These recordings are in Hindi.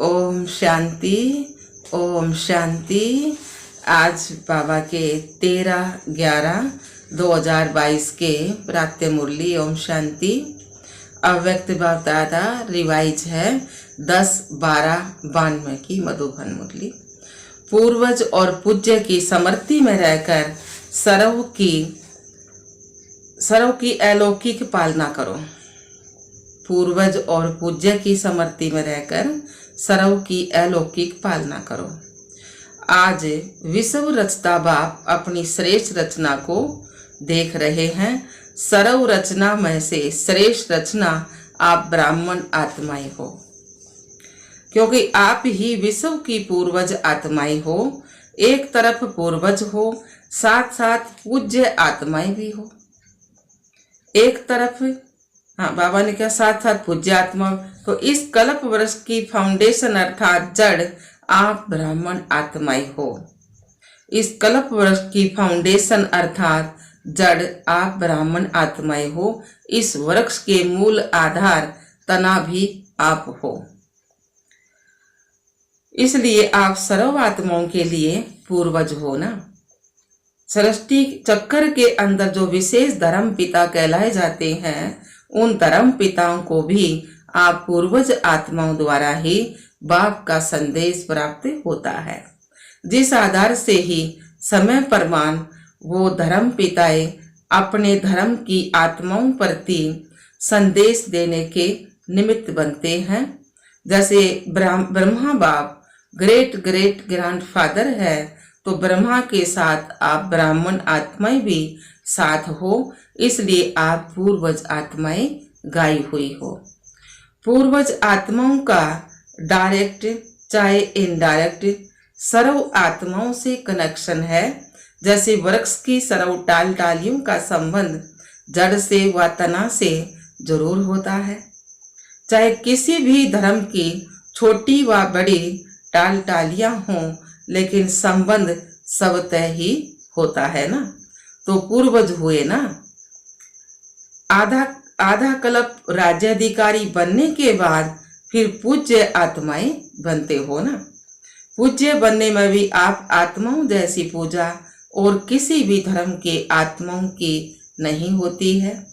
ओम शांति, ओम शांति। आज बाबा के 13/11/2022 के प्रातः मुरली ओम शांति। अव्यक्त बाप दादा रिवाइज है 10/12/92 की मधुबन मुरली। पूर्वज और पूज्य की स्मृति में रहकर सर्व की अलौकिक पालना करो। पूर्वज और पूज्य की स्मृति में रहकर सर्व की अलौकिक पालना करो। आज विश्व रचता बाप अपनी श्रेष्ठ रचना को देख रहे हैं। सर्व रचना में से श्रेष्ठ रचना आप ब्राह्मण आत्माएं हो, क्योंकि आप ही विश्व की पूर्वज आत्माएं हो। एक तरफ पूर्वज हो, साथ साथ पूज्य आत्माएं भी हो। एक तरफ बाबा ने कहा साथ साथ पूज्य आत्मा। तो इस कल्प वृक्ष की फाउंडेशन अर्थात जड़ आप ब्राह्मण आत्माएं हो। इस कल्प वृक्ष की फाउंडेशन अर्थात जड़ आप ब्राह्मण आत्माएं हो। इस वृक्ष के मूल आधार तना भी आप हो। इसलिए आप सर्व आत्माओं के लिए पूर्वज हो ना। सृष्टि चक्कर के अंदर जो विशेष धर्म पिता कहलाए जाते हैं, उन धर्म पिताओं को भी आप पूर्वज आत्माओं द्वारा ही बाप का संदेश प्राप्त होता है, जिस आधार से ही समय प्रमाण वो धर्म पिताएं अपने धर्म की आत्माओं प्रति संदेश देने के निमित्त बनते हैं। जैसे ब्रह्मा बाप ग्रेट ग्रेट ग्रैंडफादर है, तो ब्रह्मा के साथ आप ब्राह्मण आत्माएं भी साथ हो। इसलिए आप पूर्वज आत्माएं गाई हुई हो। पूर्वज आत्माओं का डायरेक्ट चाहे इनडायरेक्ट सर्व आत्माओं से कनेक्शन है। जैसे वृक्ष की सर्व टालियों का संबंध जड़ से व तना से जरूर होता है। चाहे किसी भी धर्म की छोटी व बड़ी टालियां हों, लेकिन संबंध सब तय ही होता है ना। तो पूर्वज हुए ना। आधा कल्प राज्याधिकारी बनने के बाद फिर पूज्य आत्माएं बनते हो ना। पूज्य बनने में भी आप आत्माओं जैसी पूजा और किसी भी धर्म के आत्माओं की नहीं होती है।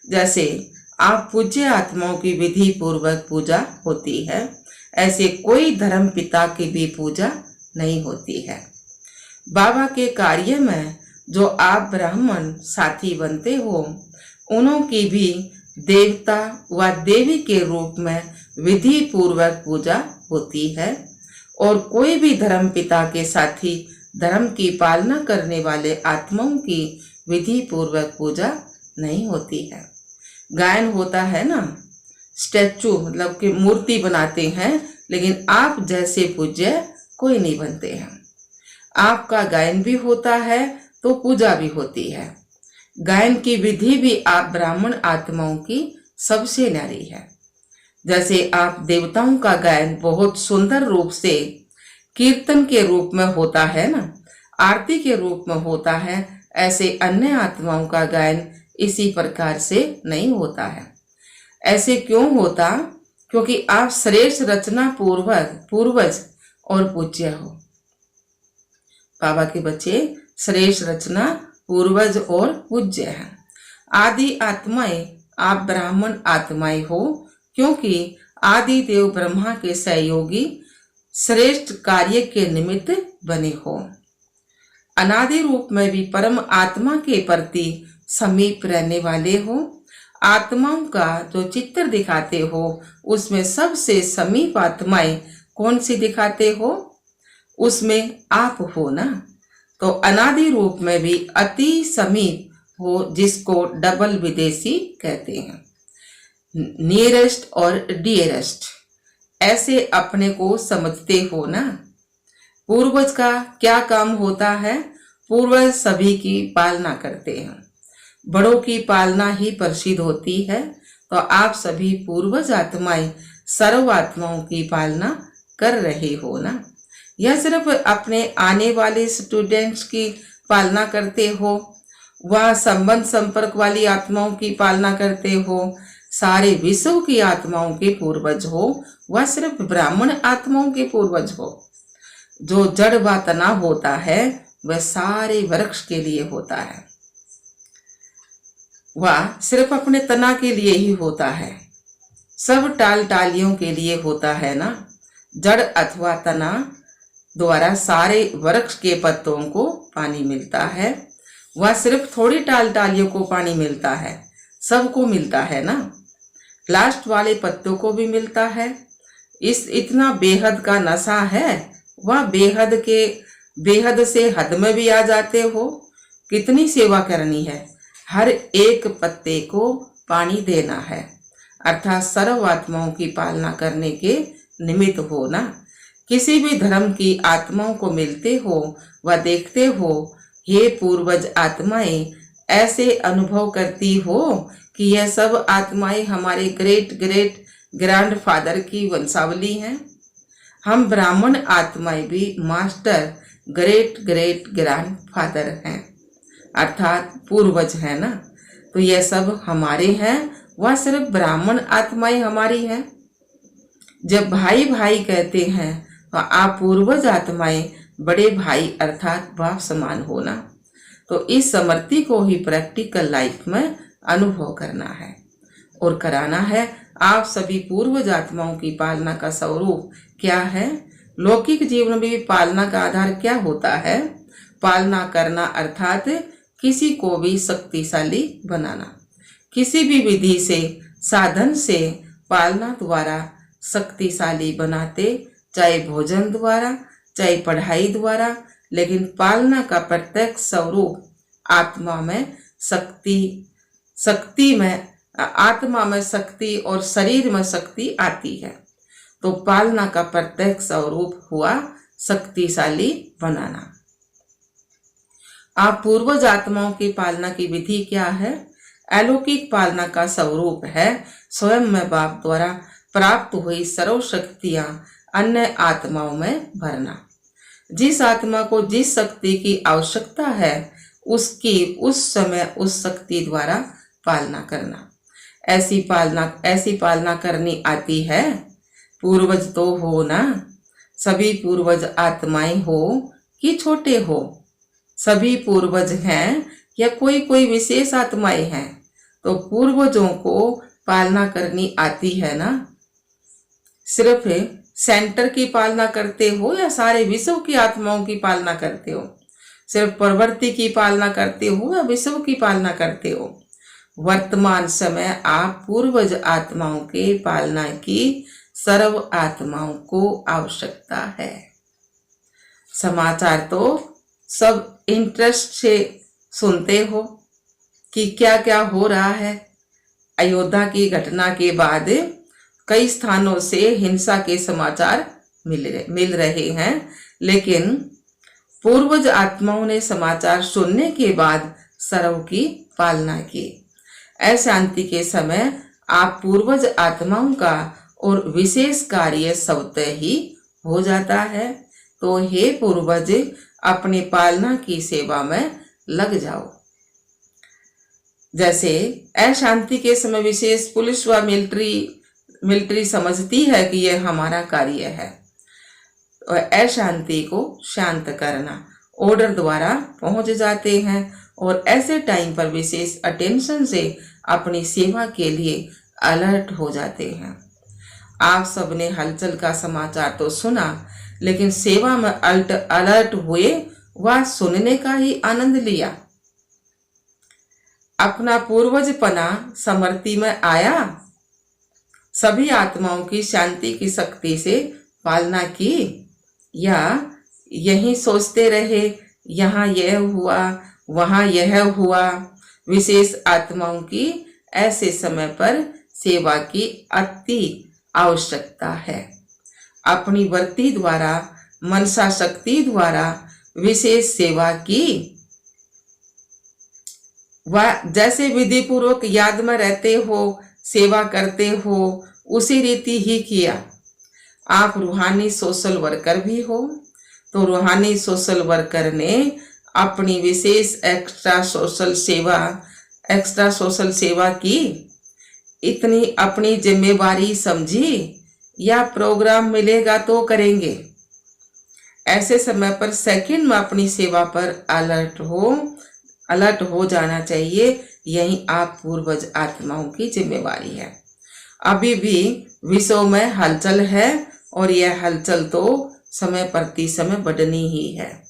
जैसे आप पूज्य आत्माओं की विधि पूर्वक पूजा होती है, ऐसे कोई धर्म पिता की भी पूजा नहीं होती है। बाबा के कार्य में जो आप ब्राह्मण साथी बनते हो, उन्हों की भी देवता व देवी के रूप में विधि पूर्वक पूजा होती है। और कोई भी धर्म पिता के साथी धर्म की पालना करने वाले आत्माओं की विधि पूर्वक पूजा नहीं होती है। गायन होता है ना, स्टैचू मतलब कि मूर्ति बनाते हैं, लेकिन आप जैसे पूज्य कोई नहीं बनते हैं। आपका गायन भी होता है तो पूजा भी होती है। गायन की विधि भी आप ब्राह्मण आत्माओं की सबसे न्यारी है। जैसे आप देवताओं का गायन बहुत सुंदर रूप से कीर्तन के रूप में होता है ना, आरती के रूप में होता है, ऐसे अन्य आत्माओं का गायन इसी प्रकार से नहीं होता है। ऐसे क्यों होता? क्योंकि आप श्रेष्ठ रचना पूर्वज और पूज्य हो। बाबा के बच्चे श्रेष्ठ रचना पूर्वज और पूज्य हैं। आदि आत्माएं आप ब्राह्मण आत्माएं हो, क्योंकि आदि देव ब्रह्मा के सहयोगी श्रेष्ठ कार्य के निमित्त बने हो। अनादि रूप में भी परम आत्मा के प्रति समीप रहने वाले हो। आत्माओं का जो चित्र दिखाते हो, उसमें सबसे समीप आत्माएं कौन सी दिखाते हो? उसमें आप हो ना। तो अनादि रूप में भी अति समीप हो, जिसको डबल विदेशी कहते हैं, नियरेस्ट और डियरेस्ट, ऐसे अपने को समझते हो ना। पूर्वज का क्या काम होता है? पूर्वज सभी की पालना करते हैं। बड़ों की पालना ही प्रसिद्ध होती है। तो आप सभी पूर्वज आत्माएं सर्व आत्माओं की पालना कर रहे हो ना। यह सिर्फ अपने आने वाले स्टूडेंट्स की पालना करते हो, वह संबंध संपर्क वाली आत्माओं की पालना करते हो, सारे विश्व की आत्माओं के पूर्वज हो वह सिर्फ ब्राह्मण आत्माओं के पूर्वज हो। जो जड़ व तना होता है वह सारे वृक्ष के लिए होता है, वह सिर्फ अपने तना के लिए ही होता है, सब टाल टालियों के लिए होता है ना। जड़ अथवा तना द्वारा सारे वृक्ष के पत्तों को पानी मिलता है, वह सिर्फ थोड़ी टाल टालियों को पानी मिलता है, सबको मिलता है ना। लास्ट वाले पत्तों को भी मिलता है। इस इतना बेहद का नशा है, वह बेहद से हद में भी आ जाते हो। कितनी सेवा करनी है, हर एक पत्ते को पानी देना है, अर्थात सर्व आत्माओं की पालना करने के निमित्त हो ना। किसी भी धर्म की आत्माओं को मिलते हो व देखते हो, हे पूर्वज आत्माएं, ऐसे अनुभव करती हो कि यह सब आत्माएं हमारे ग्रेट ग्रेट ग्रैंड फादर की वंशावली हैं। हम ब्राह्मण आत्माएं भी master great great grand father हैं, अर्थात पूर्वज है ना। तो यह सब हमारे हैं, वह सिर्फ ब्राह्मण आत्माएं हमारी हैं। जब भाई भाई कहते हैं तो आप पूर्वज आत्माएं बड़े भाई अर्थात बाप समान होना। तो इस समृद्धि को ही प्रैक्टिकल लाइफ में अनुभव करना है और कराना है। आप सभी पूर्वज आत्माओं की पालना का स्वरूप क्या है? लौकिक जीवन में भी पालना का आधार क्या होता है? पालना करना अर्थात किसी को भी शक्तिशाली बनाना, किसी भी विधि से साधन से पालना द्वारा शक्तिशाली बनाते, चाहे भोजन द्वारा चाहे पढ़ाई द्वारा, लेकिन पालना का प्रत्यक्ष स्वरूप आत्मा में आत्मा में शक्ति और शरीर में शक्ति आती है। तो पालना का प्रत्यक्ष स्वरूप हुआ शक्तिशाली बनाना। आप पूर्वज आत्माओं की पालना की विधि क्या है? अलौकिक पालना का स्वरूप है स्वयं में बाप द्वारा प्राप्त हुई सर्व शक्तियां अन्य आत्माओं में भरना। जिस आत्मा को जिस शक्ति की आवश्यकता है उसकी उस समय उस शक्ति द्वारा पालना करना। ऐसी पालना करनी आती है। पूर्वज तो हो ना, सभी पूर्वज आत्माएं हो कि छोटे हो, सभी पूर्वज हैं या कोई कोई विशेष आत्माएं हैं। तो पूर्वजों को पालना करनी आती है ना। सिर्फ सेंटर की पालना करते हो या सारे विश्व की आत्माओं की पालना करते हो? सिर्फ प्रवृत्ति की पालना करते हो या विश्व की पालना करते हो? वर्तमान समय आप पूर्वज आत्माओं के पालना की सर्व आत्माओं को आवश्यकता है। समाचार तो सब इंटरेस्ट से सुनते हो कि क्या क्या हो रहा है। अयोध्या की घटना के बाद कई स्थानों से हिंसा के समाचार मिल रहे हैं, लेकिन पूर्वज आत्माओं ने समाचार सुनने के बाद सर्व की पालना की। अशांति के समय आप पूर्वज आत्माओं का और विशेष कार्य स्वतः ही हो जाता है। तो हे पूर्वज, अपने पालना की सेवा में लग जाओ। जैसे अशांति के समय विशेष पुलिस व मिलिट्री समझती है कि यह हमारा कार्य है, और अशांति को शांत करना ऑर्डर द्वारा पहुंच जाते हैं और ऐसे टाइम पर विशेष अटेंशन से अपनी सेवा के लिए अलर्ट हो जाते हैं। आप सबने हलचल का समाचार तो सुना, लेकिन सेवा में अलर्ट हुए व सुनने का ही आनंद लिया। अपना पूर्वजपना समृद्धि में आया, सभी आत्माओं की शांति की शक्ति से पालना की, या यही सोचते रहे यहाँ यह हुआ वहाँ यह हुआ। विशेष आत्माओं की ऐसे समय पर सेवा की अति आवश्यकता है। अपनी वृत्ति द्वारा मनसा शक्ति द्वारा विशेष सेवा की, वह जैसे विधि पूर्वक याद में रहते हो, सेवा करते हो, उसी रीति ही किया। आप रूहानी सोशल वर्कर भी हो, तो रूहानी सोशल वर्कर ने अपनी विशेष एक्स्ट्रा सोशल सेवा की। इतनी अपनी जिम्मेवारी समझी या प्रोग्राम मिलेगा तो करेंगे। ऐसे समय पर सेकंड में अपनी सेवा पर अलर्ट हो जाना चाहिए। यही आप पूर्वज आत्माओं की जिम्मेवारी है। अभी भी विश्व में हलचल है और यह हलचल तो समय प्रति समय बढ़नी ही है।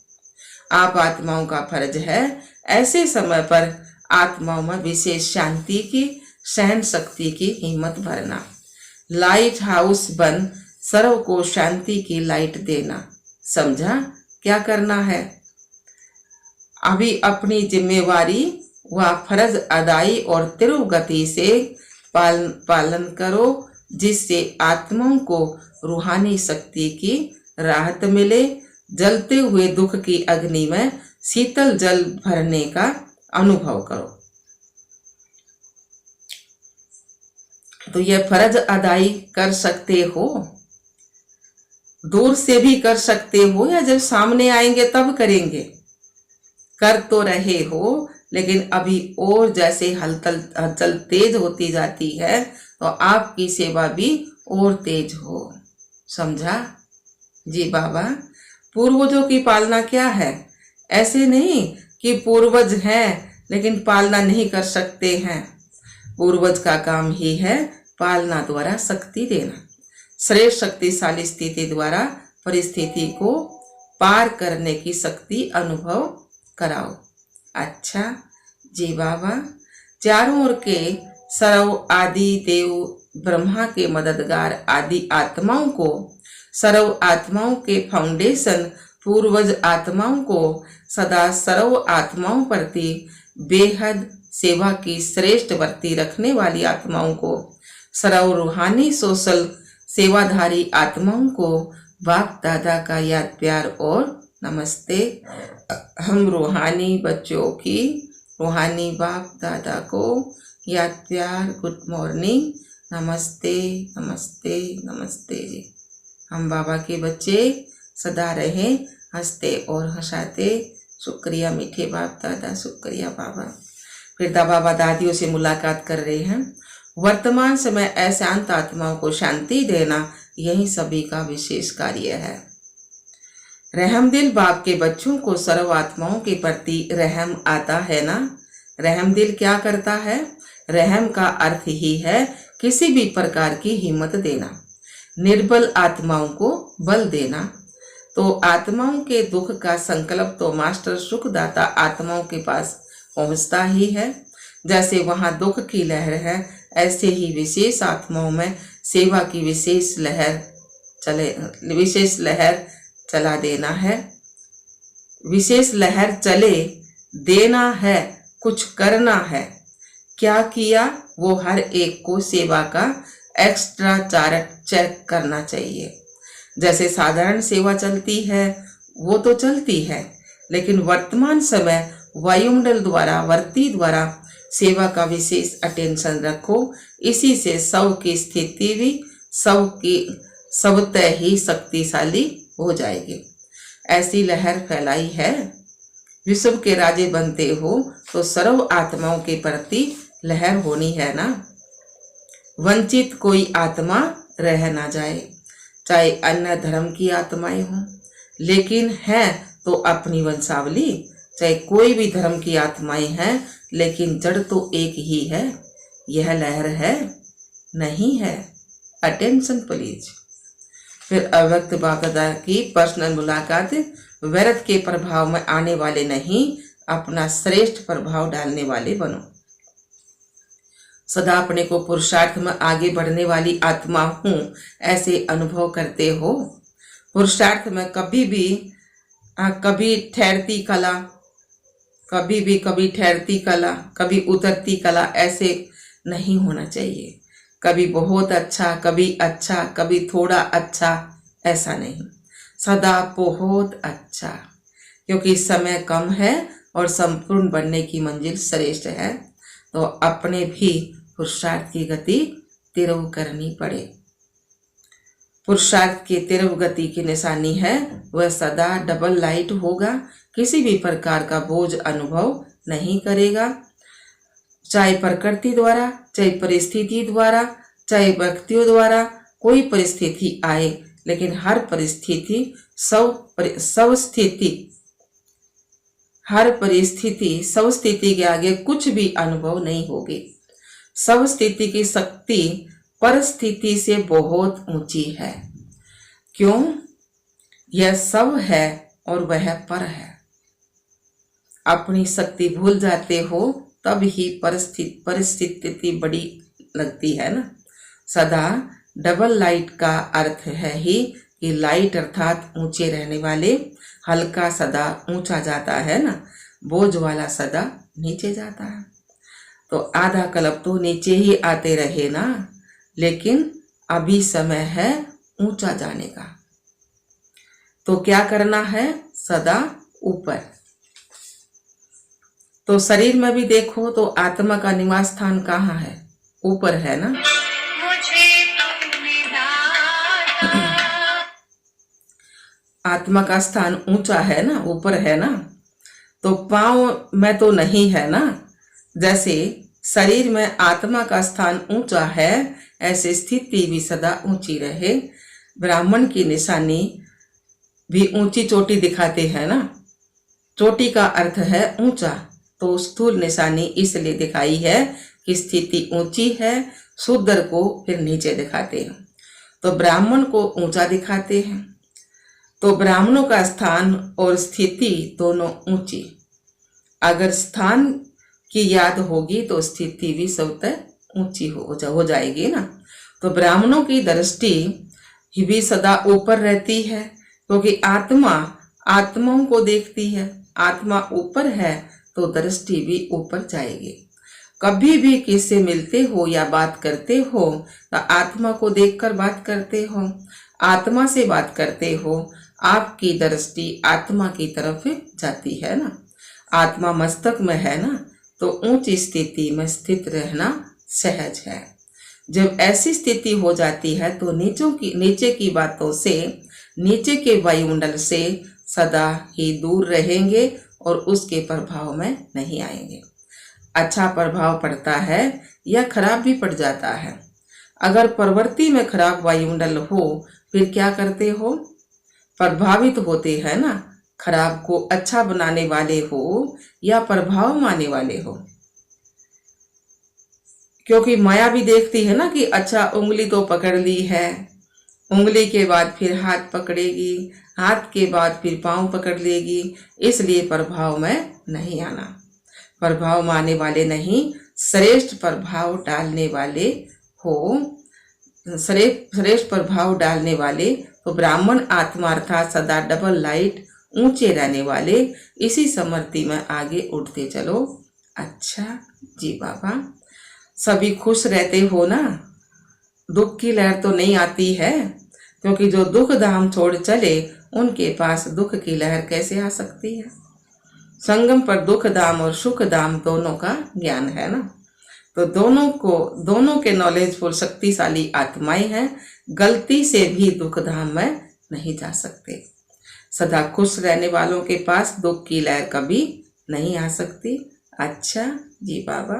आप आत्माओं का फर्ज है ऐसे समय पर आत्माओं में विशेष शांति की, सहन शक्ति की हिम्मत भरना। लाइट हाउस बन सर्व को शांति की लाइट देना। समझा क्या करना है? अभी अपनी जिम्मेवारी व फर्ज अदाई और तीव्र गति से पालन करो, जिससे आत्माओं को रूहानी शक्ति की राहत मिले। जलते हुए दुख की अग्नि में शीतल जल भरने का अनुभव करो। तो यह फर्ज अदाई कर सकते हो, दूर से भी कर सकते हो या जब सामने आएंगे तब करेंगे। कर तो रहे हो, लेकिन अभी और जैसे हलचल तेज होती जाती है तो आपकी सेवा भी और तेज हो। समझा जी बाबा? पूर्वजों की पालना क्या है? ऐसे नहीं कि पूर्वज हैं लेकिन पालना नहीं कर सकते हैं। पूर्वज का काम ही है पालना द्वारा शक्ति देना। श्रेष्ठ शक्तिशाली स्थिति द्वारा परिस्थिति को पार करने की शक्ति अनुभव कराओ। अच्छा जी बाबा। चारों ओर के सर्व आदि देव ब्रह्मा के मददगार आदि आत्माओं को, सर्व आत्माओं के फाउंडेशन पूर्वज आत्माओं को, सदा सर्व आत्माओं प्रति बेहद सेवा की श्रेष्ठ वृत्ति रखने वाली आत्माओं को, सर्व रूहानी सोशल सेवाधारी आत्माओं को बाप दादा का याद प्यार और नमस्ते। हम रूहानी बच्चों की रूहानी बाप दादा को याद प्यार गुड मॉर्निंग, नमस्ते नमस्ते नमस्ते जी। हम बाबा के बच्चे सदा रहें हंसते और हंसाते। शुक्रिया मीठे बाप दादा, शुक्रिया बाबा। फिर बाबा दादियों से मुलाकात कर रहे हैं। वर्तमान समय अशांत आत्माओं को शांति देना यही सभी का विशेष कार्य है। रहमदिल बाप के बच्चों को सर्व आत्माओं के प्रति रहम आता है ना? रहमदिल क्या करता है? रहम का अर्थ ही है किसी भी प्रकार की हिम्मत देना, निर्बल आत्माओं को बल देना। तो आत्माओं के दुख का संकल्प तो मास्टर सुखदाता आत्माओं के पास पहुंचता ही है। जैसे वहां दुख की लहर है, ऐसे ही विशेष आत्माओं में सेवा की विशेष लहर चला देना है। विशेष लहर चले देना है, कुछ करना है। क्या किया वो हर एक को सेवा का एक्स्ट्रा चार्ट चेक करना चाहिए। जैसे साधारण सेवा चलती है वो तो चलती है, लेकिन वर्तमान समय वायुमंडल द्वारा वर्ती द्वारा सेवा का विशेष अटेंशन रखो। इसी से सब की स्थिति भी सबतः ही शक्तिशाली हो जाएगी। ऐसी लहर फैलाई है। विश्व के राजे बनते हो तो सर्व आत्माओं के प्रति लहर होनी है ना। वंचित कोई आत्मा रह ना जाए, चाहे अन्य धर्म की आत्माएं हों, लेकिन है तो अपनी वंशावली। चाहे कोई भी धर्म की आत्माएं हैं, लेकिन जड़ तो एक ही है। यह लहर है नहीं है। Attention please. फिर अव्यक्त बागदा की पर्सनल मुलाकात। व्यर्थ के प्रभाव में आने वाले नहीं, अपना श्रेष्ठ प्रभाव डालने वाले बनो। सदा अपने को पुरुषार्थ में आगे बढ़ने वाली आत्मा हूं ऐसे अनुभव करते हो। पुरुषार्थ में कभी ठहरती कला, कभी उतरती कला, ऐसे नहीं होना चाहिए। कभी बहुत अच्छा, कभी थोड़ा अच्छा, ऐसा नहीं। सदा बहुत अच्छा, क्योंकि समय कम है और संपूर्ण बनने की मंजिल श्रेष्ठ है। तो अपने भी पुरुषार्थ की गति तीव्र करनी पड़े। पुरुषार्थ की तीव्र गति की निशानी है वह सदा डबल लाइट होगा, किसी भी प्रकार का बोझ अनुभव नहीं करेगा। चाहे प्रकृति द्वारा, चाहे परिस्थिति द्वारा, चाहे व्यक्तियों द्वारा कोई परिस्थिति आए, लेकिन हर परिस्थिति सब स्थिति के आगे कुछ भी अनुभव नहीं होगी। सब स्थिति की शक्ति परिस्थिति से बहुत ऊंची है। क्यों? यह सब है और वह पर है। अपनी शक्ति भूल जाते हो तब ही परिस्थिति बड़ी लगती है ना। सदा डबल लाइट का अर्थ है ही कि लाइट अर्थात ऊंचे रहने वाले, हल्का सदा ऊंचा जाता है ना, बोझ वाला सदा नीचे जाता है। तो आधा कल्प तो नीचे ही आते रहे ना, लेकिन अभी समय है ऊंचा जाने का। तो क्या करना है? सदा ऊपर। तो शरीर में भी देखो तो आत्मा का निवास स्थान कहाँ है? ऊपर है ना। आत्मा का स्थान ऊंचा है ना, ऊपर है ना। तो पांव में तो नहीं है ना। जैसे शरीर में आत्मा का स्थान ऊंचा है, ऐसे स्थिति भी सदा ऊंची रहे। ब्राह्मण की निशानी भी ऊंची चोटी दिखाते हैं ना। चोटी का अर्थ है ऊंचा, तो स्थूल निशानी इसलिए दिखाई है कि स्थिति ऊंची है। शूद्र को फिर नीचे दिखाते हैं, तो ब्राह्मण को ऊंचा दिखाते हैं। तो ब्राह्मणों का स्थान और स्थिति दोनों ऊंची। अगर स्थान की याद होगी तो स्थिति भी स्वतः ऊंची हो जाएगी ना। तो ब्राह्मणों की दृष्टि भी सदा ऊपर रहती है, क्योंकि आत्मा आत्माओं को देखती है। आत्मा ऊपर है तो दृष्टि भी ऊपर जाएगी। कभी भी किससे मिलते हो या बात करते हो तो आत्मा को देखकर बात करते हो, आत्मा से बात करते हो, आपकी दृष्टि आत्मा की तरफ जाती है ना। आत्मा मस्तक में है ना, तो ऊंची स्थिति में स्थित रहना सहज है। जब ऐसी स्थिति हो जाती है तो नीचे की बातों से, नीचे के वायुमंडल से सदा ही दूर रहेंगे और उसके प्रभाव में नहीं आएंगे। अच्छा प्रभाव पड़ता है या खराब भी पड़ जाता है। अगर प्रवृत्ति में खराब वायुमंडल हो फिर क्या करते हो? प्रभावित होते हैं ना। खराब को अच्छा बनाने वाले हो या प्रभाव माने वाले हो। क्योंकि माया भी देखती है ना कि अच्छा उंगली तो पकड़ ली है, उंगली के बाद फिर हाथ पकड़ेगी, हाथ के बाद फिर पांव पकड़ लेगी, इसलिए प्रभाव में नहीं आना। प्रभाव माने वाले नहीं, श्रेष्ठ प्रभाव डालने वाले हो, श्रेष्ठ प्रभाव डालने वाले। तो ब्राह्मण आत्मा अर्थात सदा डबल लाइट ऊंचे रहने वाले, इसी समृद्धि में आगे उठते चलो। अच्छा जी बाबा, सभी खुश रहते हो ना। दुख की लहर तो नहीं आती है, क्योंकि जो दुख धाम छोड़ चले उनके पास दुख की लहर कैसे आ सकती है। संगम पर दुख धाम और सुख धाम दोनों का ज्ञान है ना। तो दोनों के नॉलेजफुल शक्तिशाली आत्माएं हैं, गलती से भी दुख धाम में नहीं जा सकते। सदा खुश रहने वालों के पास दुख की लहर कभी नहीं आ सकती। अच्छा जी बाबा,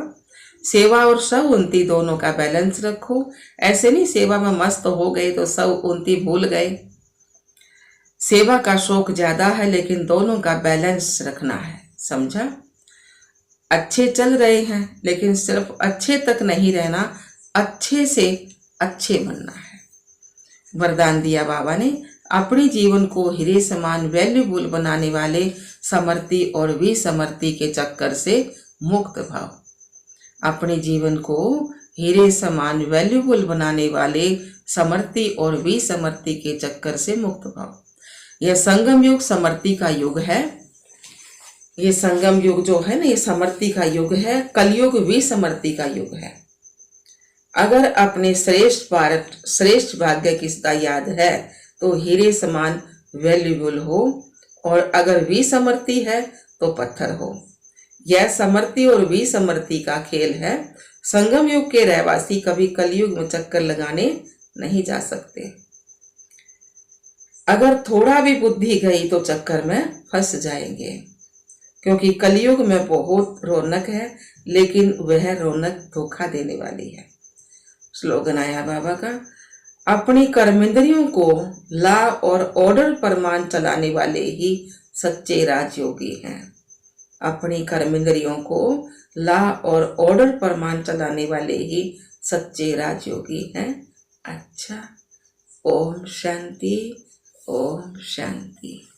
सेवा और सौ उन्नति दोनों का बैलेंस रखो। ऐसे नहीं सेवा में मस्त हो गए तो सौ उन्नति भूल गए। सेवा का शौक ज्यादा है, लेकिन दोनों का बैलेंस रखना है, समझा। अच्छे चल रहे हैं, लेकिन सिर्फ अच्छे तक नहीं रहना, अच्छे से अच्छे बनना है। वरदान दिया बाबा ने, अपने जीवन को हीरे समान वैल्यूबल बनाने वाले समृद्धि और विसमृद्धि के चक्कर से मुक्त भाव। अपने जीवन को हीरे समान वैल्यूबल बनाने वाले समृद्धि और विसमृद्धि के चक्कर से मुक्त भाव। यह संगम युग समृद्धि का युग है। ये संगम युग जो है ना, ये समृद्धि का युग है। कलयुग विसमृद्धि का युग है। अगर अपने श्रेष्ठ भाग्य की सदा याद है तो हीरे समान वैल्यूबल हो, और अगर विसमृद्धि है तो पत्थर हो। यह समृद्धि और विसमृद्धि का खेल है। संगम युग के रहवासी कभी कलयुग में चक्कर लगाने नहीं जा सकते। अगर थोड़ा भी बुद्धि गई तो चक्कर में फंस जाएंगे। क्योंकि कलयुग में बहुत रौनक है, लेकिन वह रौनक धोखा देने वाली है। स्लोगन आया बाबा का, अपनी कर्मेंद्रियों को ला और ऑर्डर पर मान चलाने वाले ही सच्चे राजयोगी हैं। अपनी कर्मेंद्रियों को ला और ऑर्डर पर मान चलाने वाले ही सच्चे राजयोगी हैं। अच्छा, ओम शांति, ओम शांति।